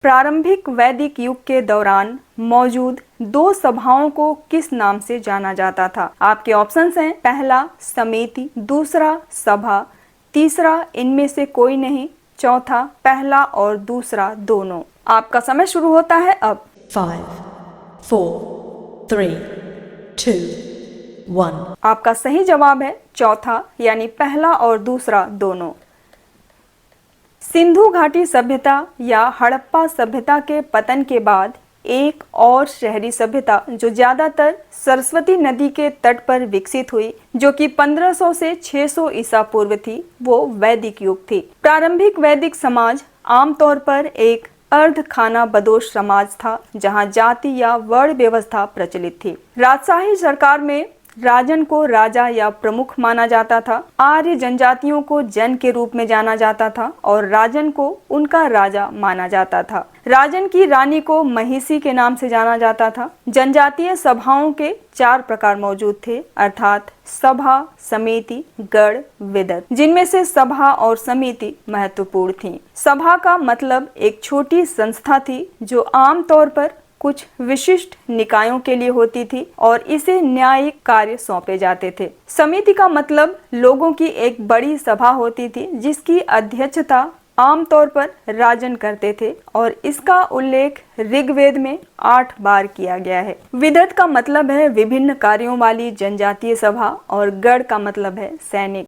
प्रारंभिक वैदिक युग के दौरान मौजूद दो सभाओं को किस नाम से जाना जाता था? आपके ऑप्शंस हैं, पहला समिति, दूसरा सभा, तीसरा इनमें से कोई नहीं, चौथा पहला और दूसरा दोनों। आपका समय शुरू होता है अब। 5, 4, 3, 2, 1। आपका सही जवाब है चौथा, यानी पहला और दूसरा दोनों। सिंधु घाटी सभ्यता या हड़प्पा सभ्यता के पतन के बाद एक और शहरी सभ्यता जो ज्यादातर सरस्वती नदी के तट पर विकसित हुई, जो कि 1500 से 600 ईसा पूर्व थी, वो वैदिक युग थी। प्रारंभिक वैदिक समाज आमतौर पर एक अर्ध खाना बदोश समाज था, जहां जाति या वर्ण व्यवस्था प्रचलित थी। राजशाही सरकार में राजन को राजा या प्रमुख माना जाता था। आर्य जनजातियों को जन के रूप में जाना जाता था और राजन को उनका राजा माना जाता था। राजन की रानी को महिषी के नाम से जाना जाता था। जनजातीय सभाओं के 4 प्रकार मौजूद थे, अर्थात सभा, समिति, गण, विदत, जिनमें से सभा और समिति महत्वपूर्ण थीं। सभा का मतलब एक छोटी संस्था थी जो आमतौर पर कुछ विशिष्ट निकायों के लिए होती थी और इसे न्यायिक कार्य सौंपे जाते थे। समिति का मतलब लोगों की एक बड़ी सभा होती थी जिसकी अध्यक्षता आमतौर पर राजन करते थे और इसका उल्लेख ऋग्वेद में 8 बार किया गया है। विदत का मतलब है विभिन्न कार्यों वाली जनजातीय सभा और गण का मतलब है सैनिक।